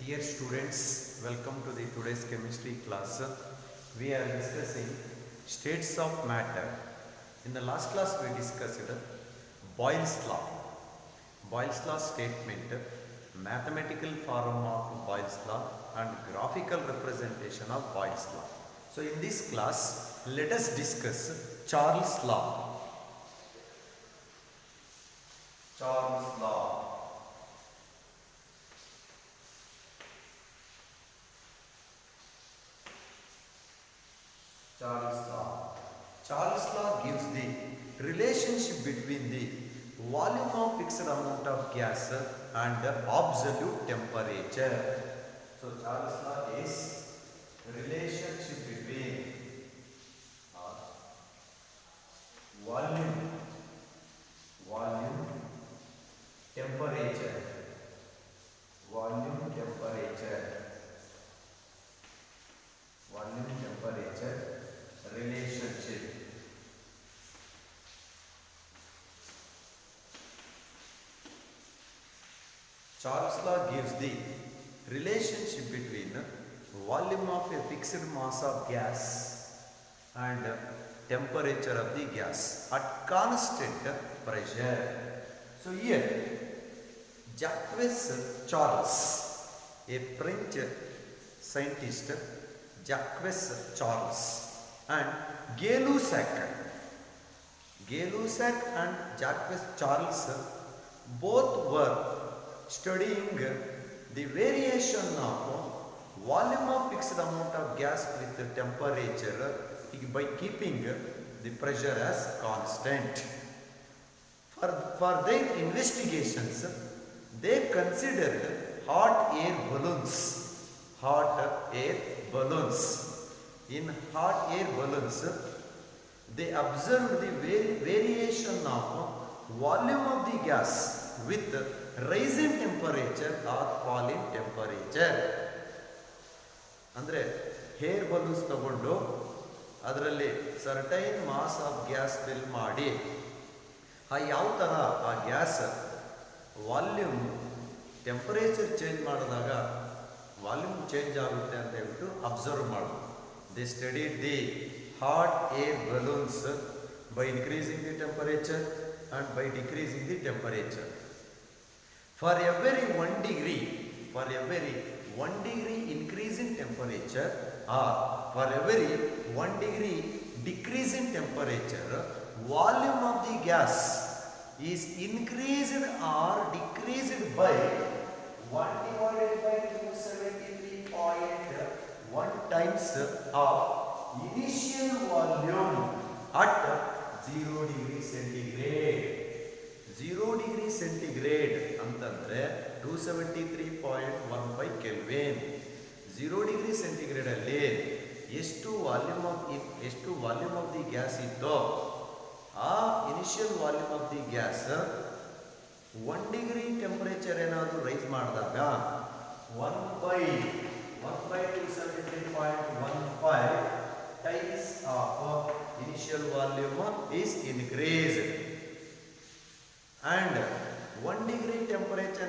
Dear students, welcome to the today's chemistry class. We are discussing states of matter. In the last class we discussed Boyle's law. Boyle's law statement, mathematical form of Boyle's law and graphical representation of Boyle's law. So in this class, let us discuss Charles' law. Charles' law. Charles' law. Charles' law gives the relationship between the volume of fixed amount of gas and the absolute temperature. So Charles' law is relationship between volume, temperature, volume, temperature relationship. Charles' law gives the relationship between volume of a fixed mass of gas and temperature of the gas at constant pressure. So here Jacques Charles, a French scientist, Jacques Charles and Gay-Lussac and Jacques Charles both were studying the variation of volume of fixed amount of gas with the temperature by keeping the pressure as constant. For their investigations, they considered hot air balloons. In hot air balloons, they observed the variation of volume of the gas with rising temperature or falling temperature. ಅಂದರೆ air balloons ತಗೊಂಡು ಅದರಲ್ಲಿ certain mass of gas fill ಮಾಡಿ ಯಾವ ಥರ ಆ gas volume temperature change ಮಾಡಿದಾಗ volume change ಆಗುತ್ತೆ ಅಂತ ಹೇಳ್ಬಿಟ್ಟು ಅಬ್ಸರ್ವ್ ಮಾಡೋದು. They studied the hot air balloons by increasing the temperature and by decreasing the temperature. For every 1 degree increase in temperature or for every 1 degree decrease in temperature, volume of the gas is increased or decreased by 1 divided by 273.1 times of initial volume at 0 degree centigrade. 0 degree centigrade ಅಂತಂದ್ರೆ 273.15 kelvin. 0 degree centigrade ಅಲ್ಲಿ ಎಷ್ಟು volume of the gas ಇತ್ತೋ ಆ initial volume of the gas 1 degree temperature ಏನಾದರೂ rice ಮಾಡಿದಾಗ 1/273.15 times of initial volume is increased, and 1 degree temperature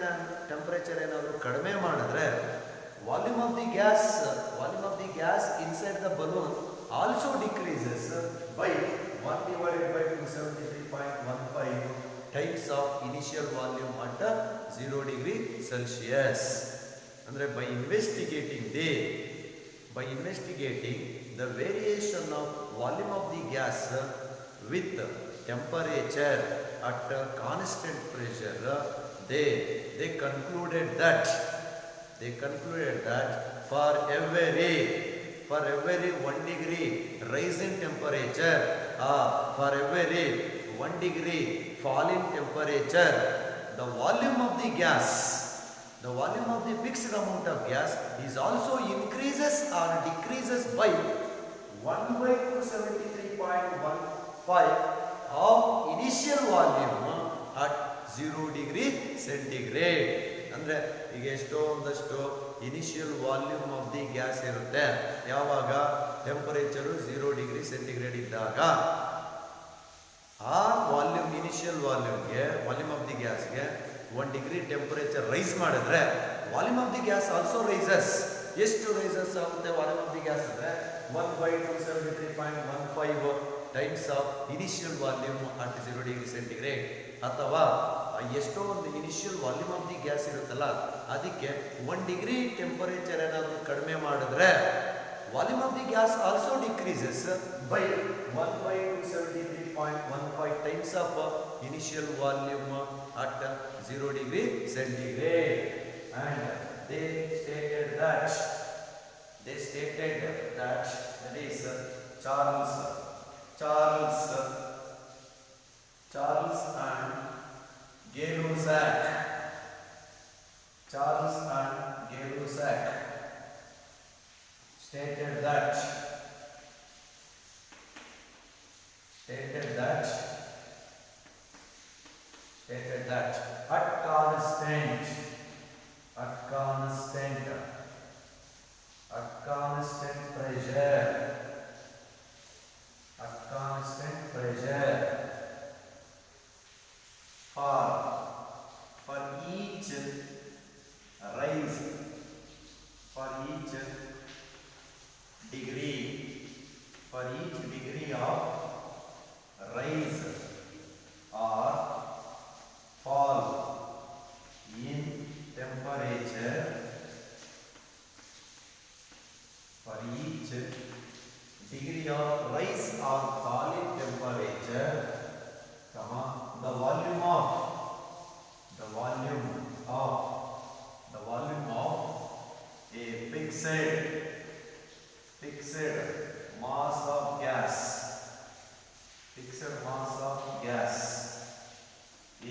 ಏನಾದರೂ ಕಡಿಮೆ ಮಾಡಿದ್ರೆ volume of the gas inside the balloon also decreases by 1 divided by 273.15 times of initial volume at 0 degree Celsius. ಅಂದರೆ by investigating the variation of volume of the gas with temperature at constant pressure, they concluded that for every 1 degree rise in temperature or for every 1 degree fall in temperature, the volume of the fixed amount of gas is also increases or decreases by 1/273.15 of initial volume at 0 degree centigrade. ಅಂದರೆ ಈಗ ಒಂದಷ್ಟು initial volume of the gas ಇರುತ್ತೆ. ಯಾವಾಗ temperature 0 degree centigrade ಇದ್ದಾಗ ಆ volume initial volume of the ಗ್ಯಾಸ್ಗೆ 1 degree temperature rise ಮಾಡಿದ್ರೆ volume of the gas also rises. ಎಷ್ಟು ರೈಸಸ್ ಆಗುತ್ತೆ ವಾಲ್ಯೂಮ್ ಆಫ್ ದಿ ಗ್ಯಾಸ್ ಅಂದರೆ 1/273.15 times of initial volume at 0 degree centigrade. ಅಥವಾ ಎಷ್ಟೋ ಒಂದು initial volume of the gas ಇರುತ್ತಲ್ಲ ಅದಕ್ಕೆ 1 ಡಿಗ್ರಿ ಟೆಂಪರೇಚರ್ ಏನಾದರೂ ಕಡಿಮೆ ಮಾಡಿದ್ರೆ volume of the gas also decreases by 1/273.15 times of initial volume at 0 degree centigrade. And they stated that that is Charles and Gay-Lussac. Charles and Gay-Lussac stated that at constant pressure for each rise, for each degree of rise or fall in temperature, for each degree of rise or fall in temperature, the volume of a fixed mass of gas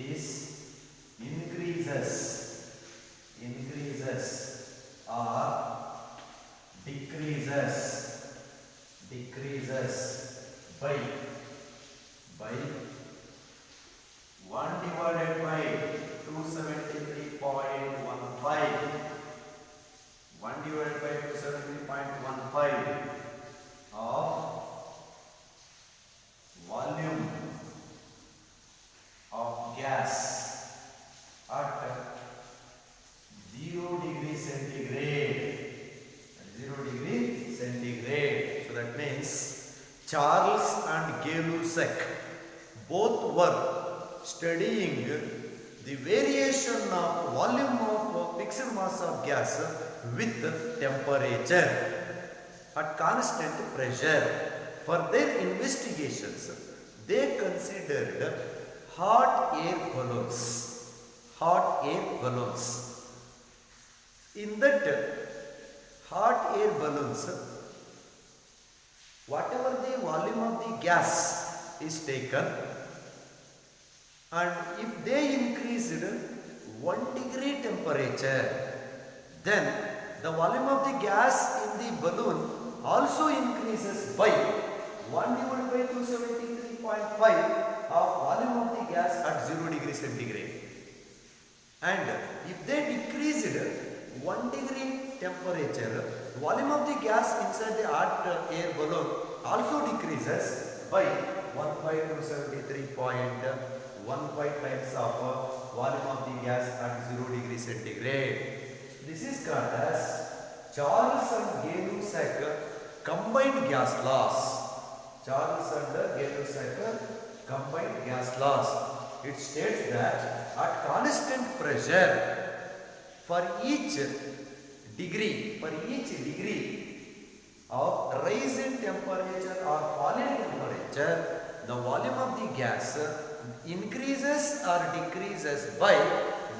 is increases or decreases by 1 divided by 273.15 of volume of gas at 0 degree centigrade. So that means Charles and Gay-Lussac both were studying the variation of volume of fixed mass of gas with temperature at constant pressure. For their investigations, they considered hot air balloons. In that hot air balloons, whatever the volume of the gas is taken, and if they increased 1 degree temperature, then the volume of the gas in the balloon also increases by 1 divided by 273.5 of volume of the gas at 0 degree centigrade. And if they decreased 1 degree temperature, volume of the gas inside the hot air balloon also decreases by 1/273.15 times of volume of the gas at 0 degree centigrade. This is called as Charles and Gay-Lussac combined gas laws. Combined gas laws. It states that at constant pressure, for each degree of rise in temperature or fall in temperature, the volume of the gas increases or decreases by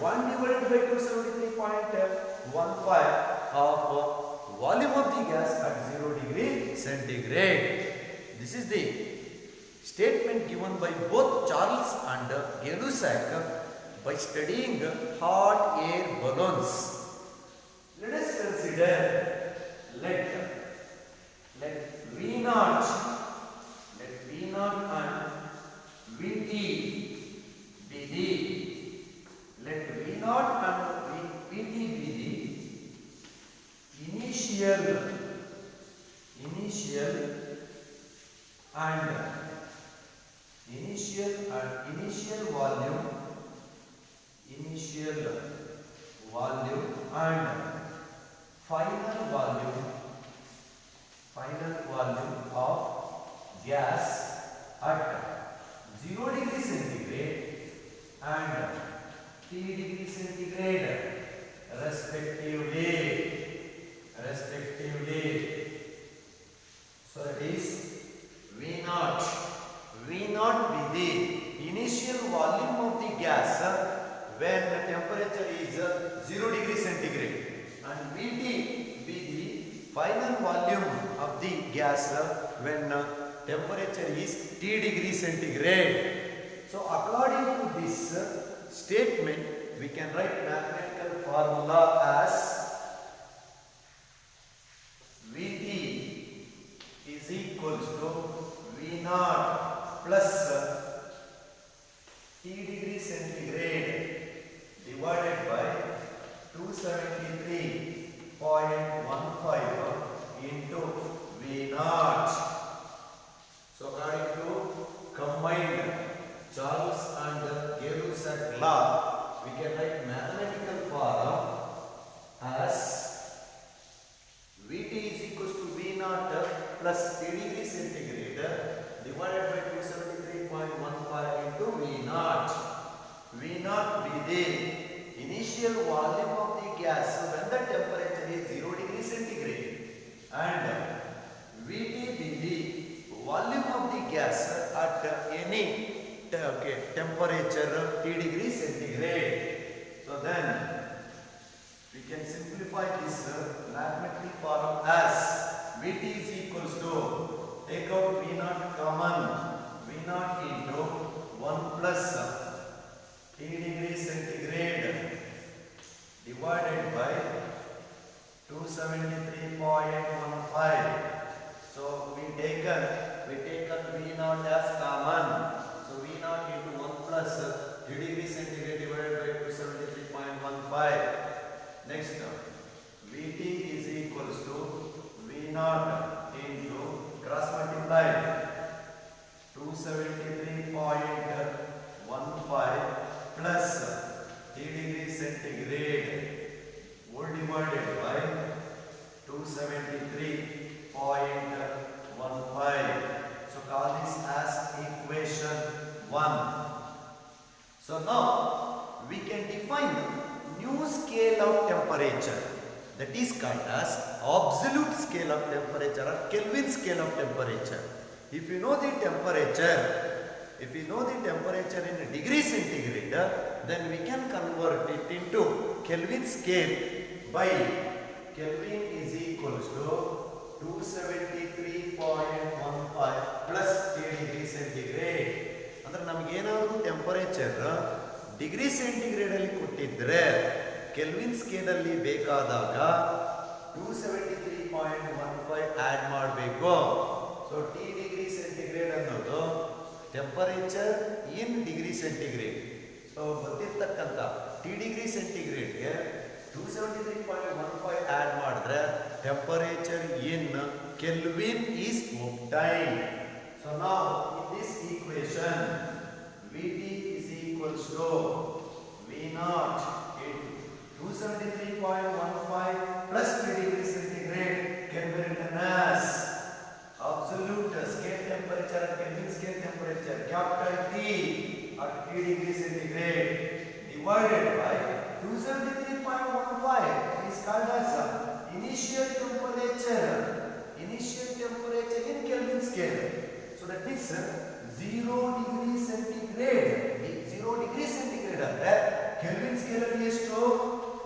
1 divided by 273.15 of volume of the gas at 0 degree centigrade. This is the statement given by both Charles and Gay-Lussac by studying hot air balloons. Let us consider let V naught and Vt be the let V naught and Vt be the initial volume and final volume of gas at 0 degree centigrade and 3 degree centigrade respectively. So that is V naught. V naught be the initial volume of the gas when the temperature is 0 degree centigrade, and Vt be the final volume of the gas when temperature is T degree centigrade. So according to this statement, we can write mathematical formula as Vt is equals to V naught plus T degree centigrade divided by 273.15 into V naught. So according to combined Charles and Gay-Lussac law, we can write mathematical formula as Vt is equals to V naught plus T degree centigrade divided by 273.15 into V naught. V naught be the initial volume of the gas when the temperature is 0 degree centigrade, and Vt be the volume of the gas at any temperature T degree centigrade. So then we can simplify this mathematical form as Vt is equals to, take out V naught common, V naught into 1 plus T degree centigrade divided by 273.15. So we taken V naught as common. So V naught into 1 plus T degree centigrade divided by 273.15. Next, Vt is equals to V naught into cross multiply 273.15 plus T degree centigrade whole divided by 273.15. So call this as equation 1. So now we can define new scale of temperature, that is called as absolute scale of temperature or Kelvin scale of temperature. If you know the temperature in degree centigrade, then we can convert it into Kelvin scale by Kelvin is equals to 273.15 plus T degree centigrade. ಅಂದ್ರೆ ನಮಗೆ ಏನಾದರೂ temperature degree centigrade ಅಲ್ಲಿ ಕೊಟ್ಟಿದ್ರೆ kelvin scale ಅಲ್ಲಿ ಬೇಕಾದಾಗ 273.15 add ಮಾಡಬೇಕು. So T degree centigrade ಅನ್ನೋದು temperature in degree centigrade. So ಗೊತ್ತಿರ್ತಕ್ಕಂಥ T degree centigradeಗೆ 273.15 ಆಡ್ ಮಾಡಿದ್ರೆ temperature in kelvin is obtained. So now in this equation Vt is equals to V naught into 273.15 plus 3 degree centigrade can be written as absolute scale temperature and Kelvin scale temperature capital T at 3 degree centigrade divided by 273.15 is called as initial temperature in Kelvin scale. So that means 0 degree centigrade. 0 degree centigrade ಅಂದ್ರೆ Kelvin scale ಅಲ್ಲಿ ಎಷ್ಟು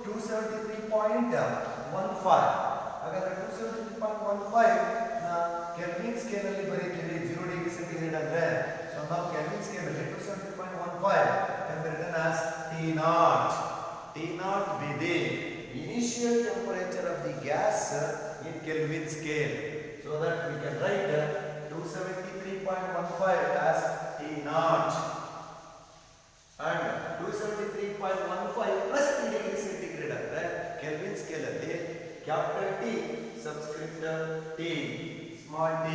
273.15. ಹಾಗಾದ್ರೆ 273.15 ನ Kelvin scale ಅಲ್ಲಿ ಬರೀತೀವಿ 0 degree centigrade ಅಂದ್ರೆ. So ನಾವು Kelvin scale ಅಲ್ಲಿ 273.15 can be written as T naught. T naught be the initial temperature of the gas in Kelvin scale. So that we can write 273.15 as T naught and 273.15 plus 3 degree centigrade ಅಂದ್ರೆ Kelvin scale ಅಲ್ಲಿ capital T subscript T small t.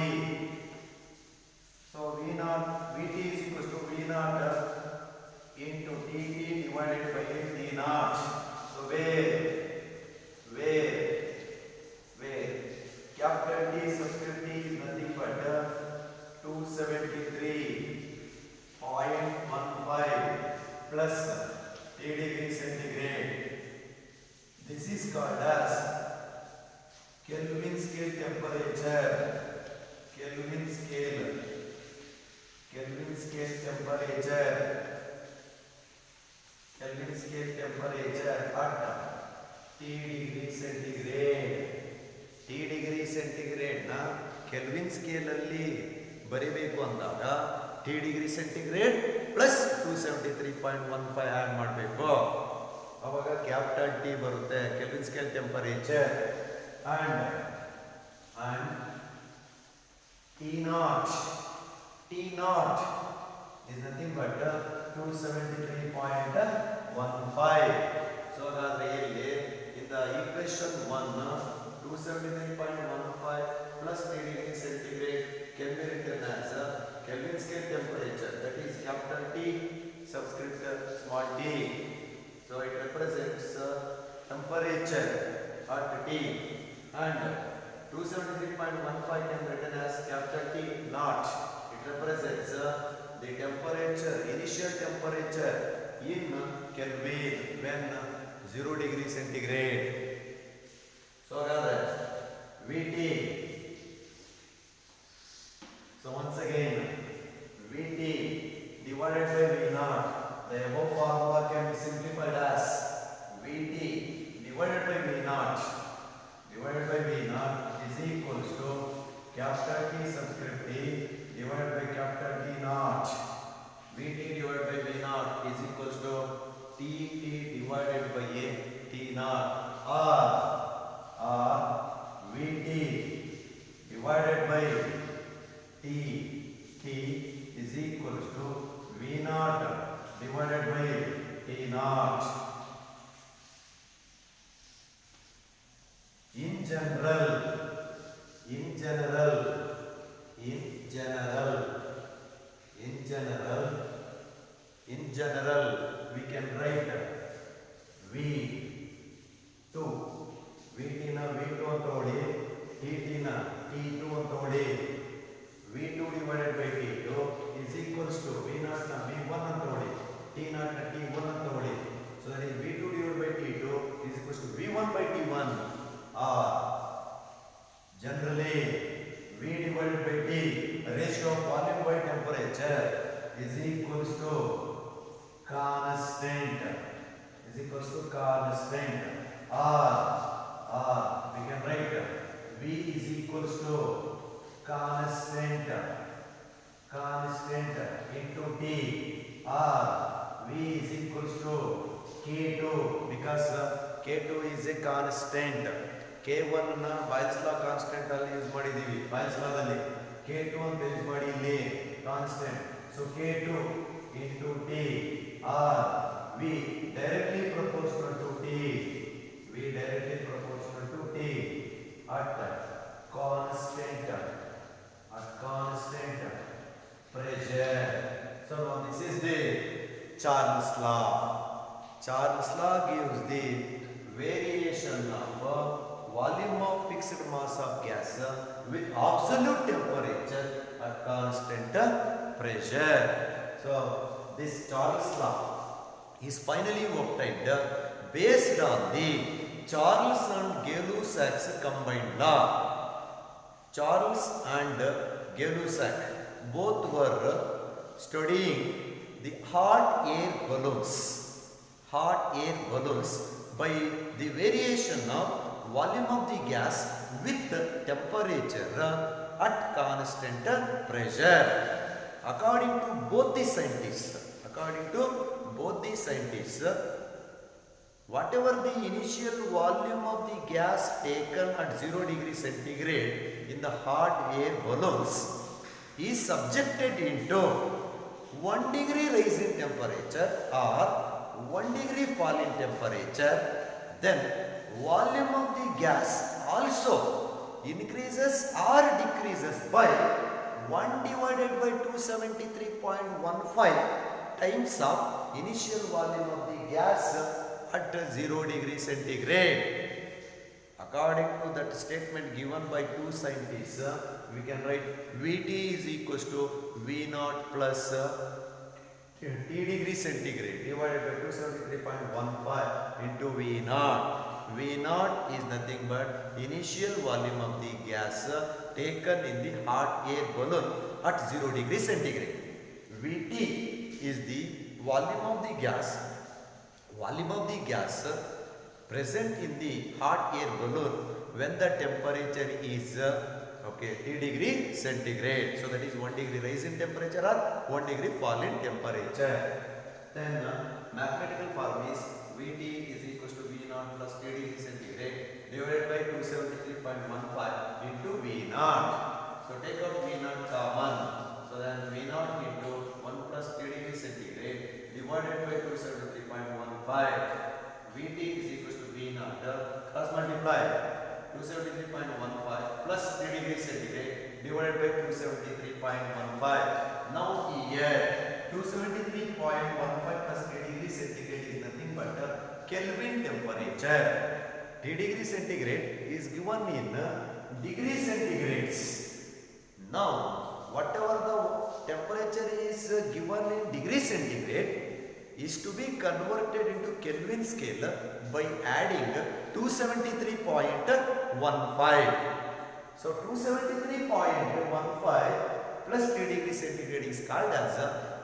So Vt is equals to V naught into Tt divided by T naught. So where plus T degree centigrade. This is called as Kelvin scale temperature. Kelvin scale temperature. Kelvin scale temperature at T degree centigrade. T degree centigrade na Kelvin scale alli ಬರಿಬೇಕು ಅಂದಾಗ T degree centigrade plus 273.15 add ಮಾಡಬೇಕು. ಅವಾಗ capital T ಬರುತ್ತೆ kelvin scale temperature and T naught is nothing but 273.15. So ಹಾಗಾದ್ರೆ ಇಲ್ಲಿ in the equation 1 273.15 plus T degree centigrade can be written as Kelvin scale temperature, that is capital T subscript small t. So it represents temperature at T, and 273.15 can be written as capital T naught. It represents the temperature, initial temperature in Kelvin when 0 degree centigrade. So VT. So once again, VT divided by V naught. The above formula can be simplified as VT divided by V naught is equals to capital T subscript T divided by capital T naught. VT divided by V naught is equals to TT divided by T naught, or VT divided by T is equals to V naught divided by T naught. In general, we can write V2. VT na V2 ಅಂತ ನೋಡಿ, TT na T2 ಅಂತ ನೋಡಿ. V2 divided by T2 is equals to V0 na V1 ಅಂತ ನೋಡಿ, T0 na T1 ಅಂತ ನೋಡಿ. So that is V2 divided by T2 is equals to V1 by T1. Generally, V divided by T, ratio of volume by temperature, is equals to constant. Or we can write V is equals to constant into T, or V is equals to K2, because K2 is a constant. K1 ನ boils ಲಾ constant ಅಲ್ಲಿ use ಮಾಡಿದೀವಿ, boils ಲಾದಲ್ಲಿ K2 ಅಂತ use ಮಾಡಿ ಇಲ್ಲಿ constant. So K2 into T, or V directly proportional to T at constant pressure. So now this is the Charles law. Charles law gives the variation of volume of fixed mass of gas with absolute temperature at constant pressure. So this Charles law is finally obtained based on the Charles and Gay-Lussac's combined law. Charles and Gay-Lussac both were studying the hot air balloons by the variation of volume of the gas with temperature at constant pressure. According to both the scientists, whatever the initial volume of the gas taken at 0 degree centigrade in the hot air balloons is subjected into 1 degree rise in temperature or 1 degree fall in temperature, then volume of the gas also increases or decreases by 1 divided by 273.15 times of initial volume of the gas at 0 degree centigrade. According to that statement given by two scientists, we can write Vt is equals to V naught plus T T degree centigrade divided by 273.15 into V naught. V naught is nothing but initial volume of the gas taken in the hot air balloon at 0 degree centigrade. Vt is the volume of the gas present in the hot air balloon when the temperature is T degree centigrade. So that is 1 degree rise in temperature or 1 degree fall in temperature. Then mathematical form is Vt is equals to V naught plus T degree centigrade divided by 273.15 into V naught. So take out V naught common. So then V naught into 1 plus T degree centigrade divided by 273.15. Vt is equals to V naught. Cross multiply. 273.15 plus 3 degree centigrade divided by 273.15. Now here 273.15 plus 3 degree centigrade is nothing but Kelvin temperature. T degree centigrade is given in degree centigrades. Now whatever the temperature is given in degree centigrade is to be converted into Kelvin scale by adding 273.15. So 273.15 plus 3 degree centigrade is called as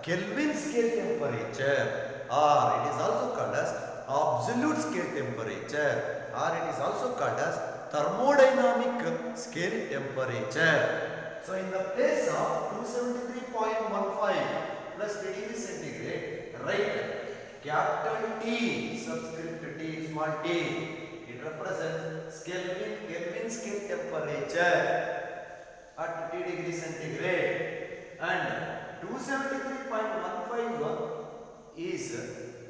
Kelvin scale temperature, or it is also called as absolute scale temperature, or it is also called as thermodynamic scale temperature. So in the place of 273.15 plus 3 degree centigrade, write capital T, subscript T, small t. It represents Kelvin scale temperature at T degree centigrade, and 273.15 is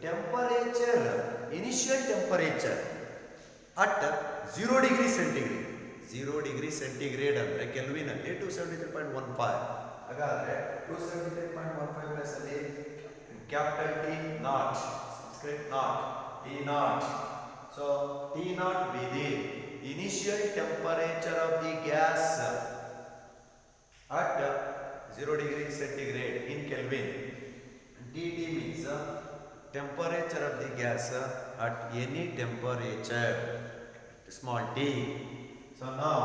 temperature, initial temperature at 0 degree centigrade. 0 degree centigrade ಅಂದ್ರೆ kelvin ಅಲ್ಲಿ 273.15. ಹಾಗಾದ್ರೆ 273.15 plus ಅಲ್ಲಿ capital T naught, subscript naught, T naught. So T naught be the initial temperature of the gas at 0 degree centigrade in Kelvin. Tt means temperature of the gas at any temperature, small t. So now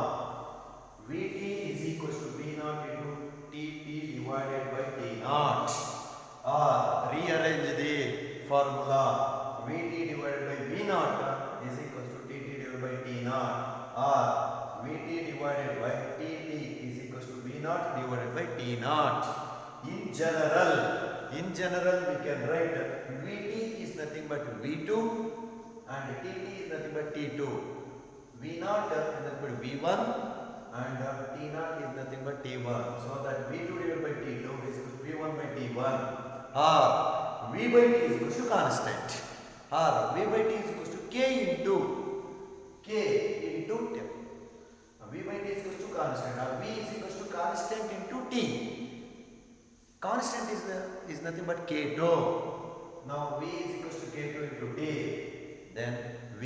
Vt is equals to V naught into Tt divided by T naught. Rearrange the formula. Vt divided by V naught is equals to Tt divided by T naught, or Vt divided by Tt is equals to V naught divided by T naught. In general we can write Vt is nothing but V2 and Tt is nothing but T2. V naught is nothing but V1 and T naught is nothing but T1. So that V2 divided by T2 is equal to V1 by T1. Or V by T is equals to constant, or V by T is equals to K into temp. V by T is equals to constant, or V is equals to constant into T. Constant is nothing but K2. Now V is equals to K2 into T. Then V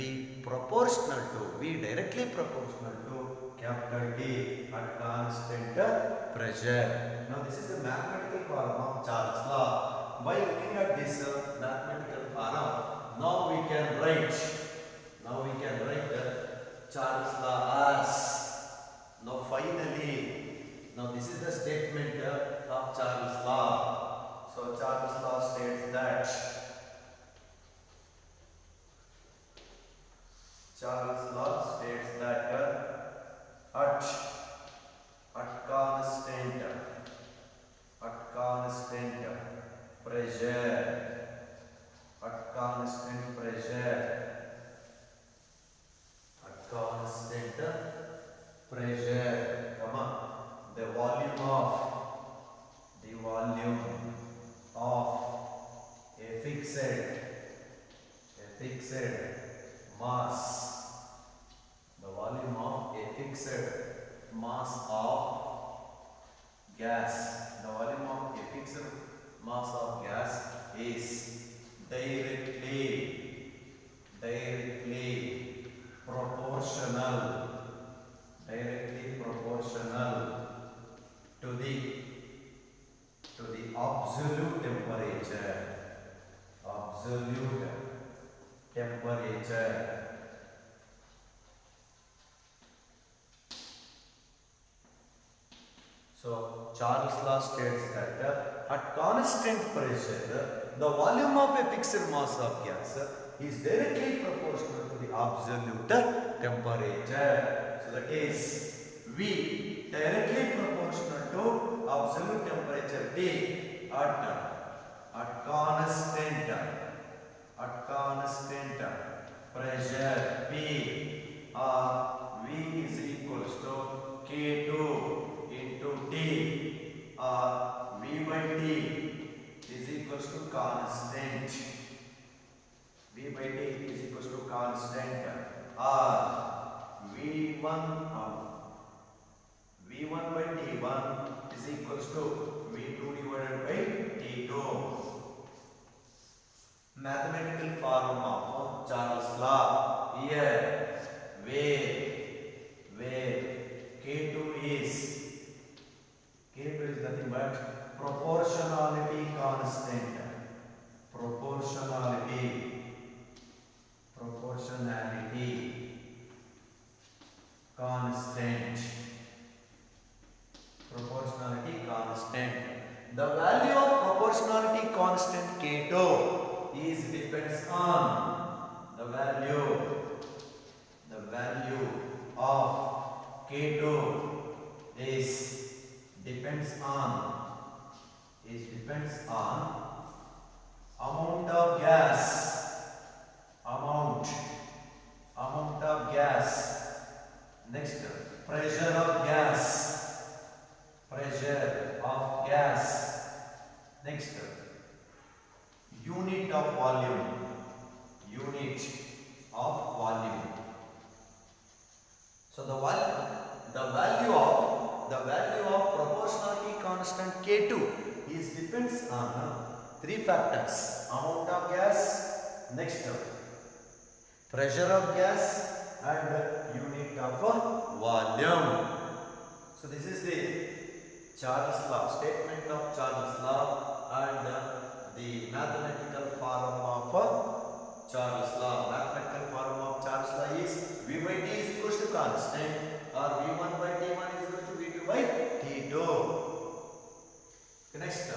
directly proportional to capital T at constant pressure. Now this is the mathematical form of Charles' law. By looking at this mathematical form, now we can write Charles' law as. Now finally, this is the statement of Charles' law. So Charles' law states that at constant pressure, the volume of a fixed mass, the volume of a fixed mass of gas, is directly proportional to the absolute temperature. Absolute temperature. So Charles' law states that at constant pressure, the volume of a fixed mass of gas is directly proportional to the absolute temperature. So that is V directly proportional to absolute temperature T at constant pressure P, or V is equals to K2 into T, or V by T is equals to constant. V by T is equals to constant, or V1 by T1 is equals to V2 divided by T2. Mathematical form of Charles' law here, where K2 is nothing but proportionality constant. Proportionality constant. The value of proportionality constant K2 depends on the value of K2 depends on amount of gas. Next, pressure of gas. Next, unit of volume. So the value of proportionality constant K2 depends on three factors: amount of gas, next pressure of gas, and unit of volume. So this is the Charles' law, statement of Charles' law, and the mathematical form of Charles' law. Mathematical form of Charles' law is V by T is equals to constant, or V1 by T1 is equal to V2 by T2. Next,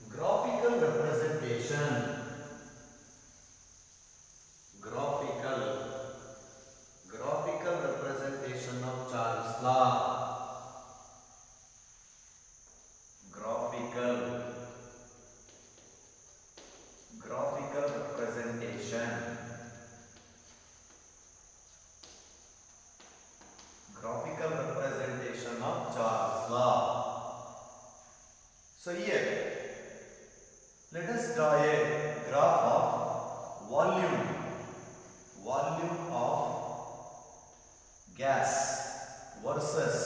graphical representation. Graphical representation of Charles' law. Graphical representation. Graphical representation of Charles' law. So here, let us draw a graph of volume of gas versus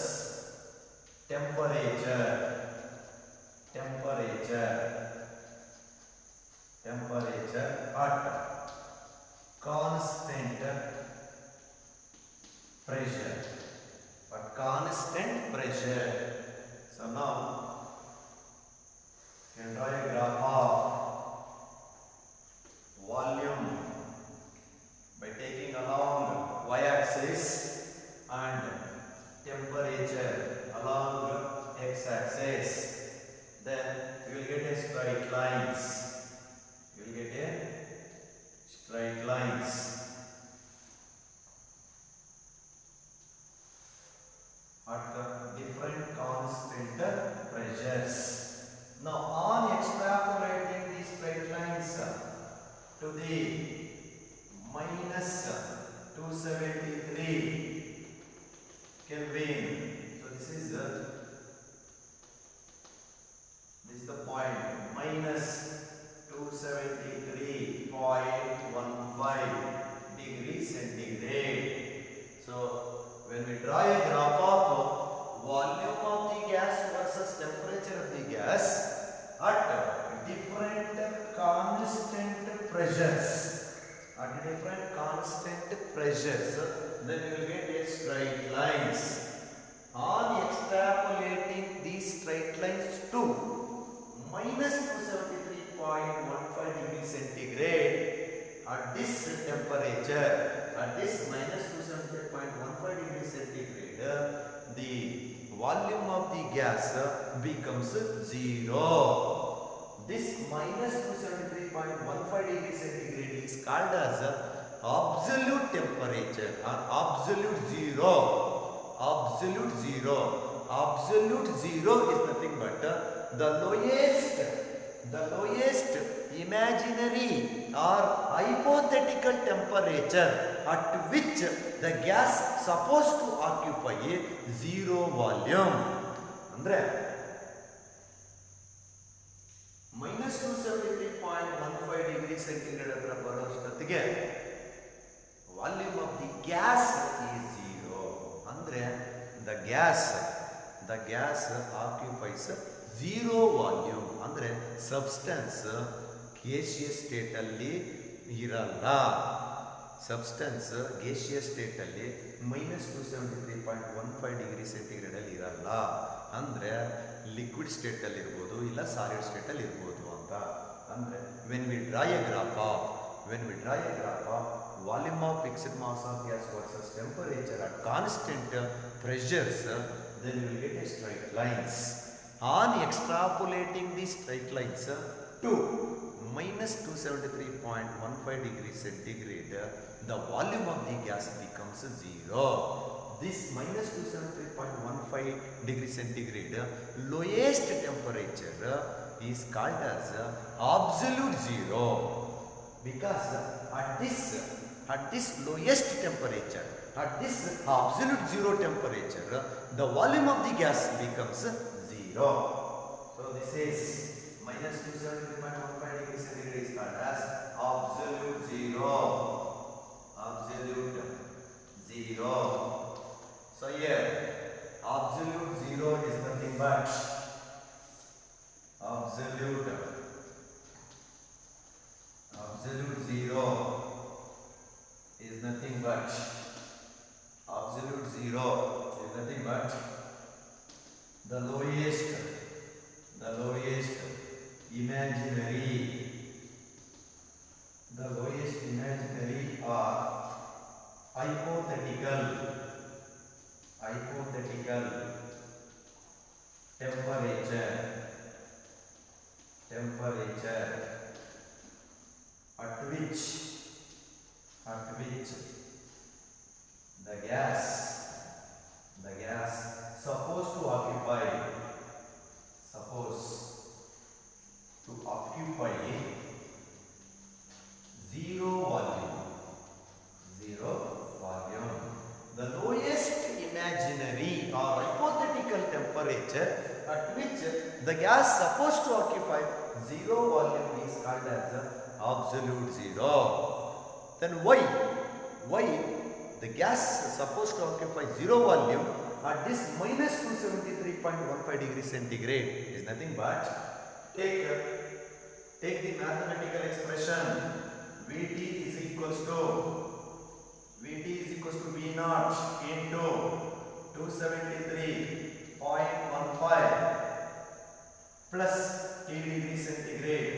temperature at constant pressure. So now you can draw a graph of volume by taking along y-axis and temperature along x-axis. Then you will get a straight lines. At the different constant pressures. Now on extrapolating these straight lines to the minus 273 Kelvin. So this is the point, minus 273.15 degrees centigrade. So when we draw a graph of volume of the gas versus temperature of the gas at different constant pressures, then you will get a straight lines. On extrapolating these straight lines to minus 273.15 degrees centigrade at this temperature, at this minus 273.15 degrees centigrade, the volume of the gas becomes 0. This minus 273.15 degrees centigrade is called as absolute temperature or absolute zero. Absolute zero. Absolute zero is nothing but the lowest imaginary or hypothetical temperature at which the gas supposed to occupy zero volume. Andre minus 273.15 degree centigrade ಹತ್ರ ಬರೋಷ್ಟೊತ್ತಿಗೆ volume of the gas is zero. ಅಂದ್ರೆ the gas occupies zero volume. ಅಂದ್ರೆ substance gaseous state ಅಲ್ಲಿ ಇರಲ್ಲ. Substance gaseous state ಅಲ್ಲಿ minus 273.15 degree centigrade ಅಲ್ಲಿ ಇರಲ್ಲ. ಅಂದ್ರೆ ಲಿಕ್ವಿಡ್ ಸ್ಟೇಟ್ ಅಲ್ಲಿ ಇರ್ಬೋದು, ಇಲ್ಲ ಸಾಲಿಡ್ ಸ್ಟೇಟ್ ಅಲ್ಲಿ ಇರ್ಬೋದು ಅಂತ. ಅಂದ್ರೆ when we draw a graph of volume of fixed mass of gas versus temperature at constant pressures, then you will get a straight lines. On extrapolating these straight lines to minus 273.15 degrees centigrade, the volume of the gas becomes 0. This minus 273.15 degree centigrade lowest temperature is called as absolute zero, because at this lowest temperature, at this absolute zero temperature, the volume of the gas becomes 0. So this is minus 273.15 degree centigrade is called as absolute zero. Absolute zero. So here absolute zero is nothing but absolute zero is nothing but absolute zero is nothing but the lowest imaginary or hypothetical temperature at which the gas supposed to occupy zero volume. The lowest imaginary or hypothetical temperature at which the gas supposed to occupy zero volume is called as absolute zero. Then why the gas supposed to occupy zero volume at this minus 273.15 degrees centigrade is nothing but take the mathematical expression Vt is equals to V naught into 273.15 plus T degree centigrade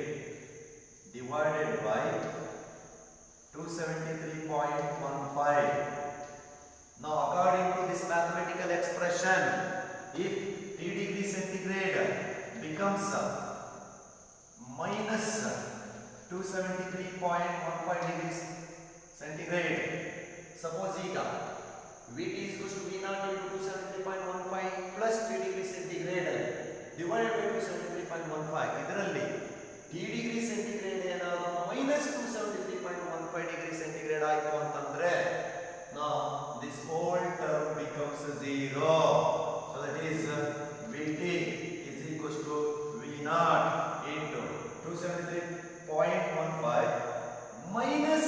divided by 273.15. Now according to this mathematical expression, if T degree centigrade becomes minus 273.15 degrees centigrade, suppose ಈಗ Vt is equals to V naught into 273.15 plus T degree centigrade divided by 273.15. ಇದರಲ್ಲಿ T degree centigrade ಏನಾದರೂ minus 273.15 degree centigrade ಆಯಿತು ಅಂತಂದ್ರೆ now this whole term becomes 0. So that is Vt is equals to V naught into 273.15 minus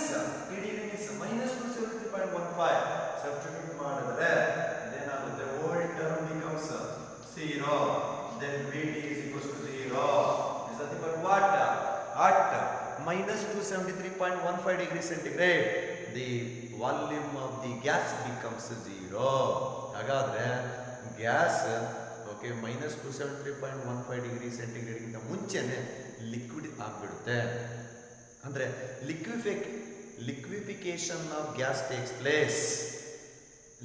T degree is minus 273.15. Substitute ಮಾಡಿದ್ರೆ ಏನಾಗುತ್ತೆ, whole term becomes 0. Then Vt is equals to 0. Is nothing but what? At minus 273.15 degrees centigrade, the volume of the gas becomes 0. ಹಾಗಾದ್ರೆ gas okay -273.15 degree ಸೆಂಟಿಗ್ರೇಡ್ಗಿಂತ ಮುಂಚೆನೆ liquid ಆಗಿಬಿಡುತ್ತೆ. ಅಂದರೆ liquefaction of gas takes place.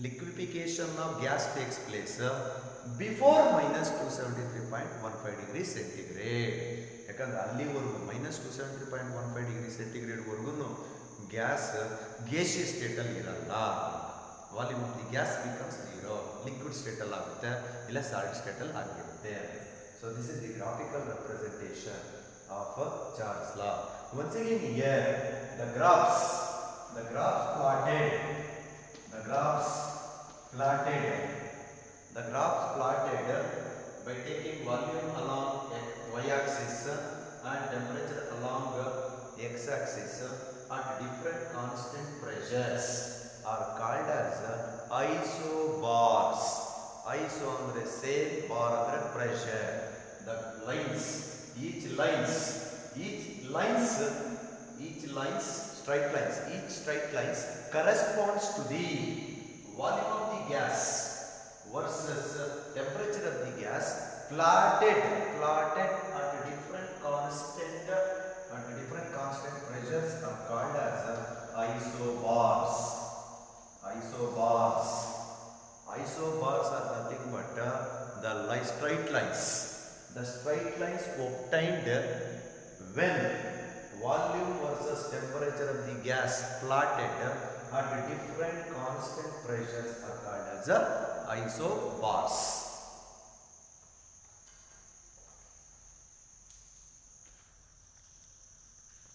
Liquefaction of gas takes place before -273.15 degree centigrade. ಯಾಕಂದ್ರೆ ಅಲ್ಲಿವರೆಗೂ -273.15 degree ಸೆಂಟಿಗ್ರೇಡ್ವರೆಗೂ gas gaseous ಸ್ಟೇಟಲ್ಲಿ ಇರಲ್ಲ. Volume of the gas becomes zero, liquid ಸ್ಟೇಟಲ್ಲಿ ಆಗುತ್ತೆ ಇಲ್ಲ ಸಾಲಿಡ್ ಸ್ಟೇಟಲ್ಲಿ ಆಗಿಬಿಡುತ್ತೆ. So this is the graphical representation of Charles law. Once again here the graphs plotted, the graphs plotted by taking volume along y-axis and temperature along x-axis at different constant pressures are called as isobars. Iso andre same, bar andre pressure. The lines, each straight lines corresponds to the volume of the gas versus temperature of the gas plotted at different constant pressures are called as isobars. Isobars are nothing but the straight lines obtained when volume versus temperature of the gas plotted at different constant pressures are called as isobars.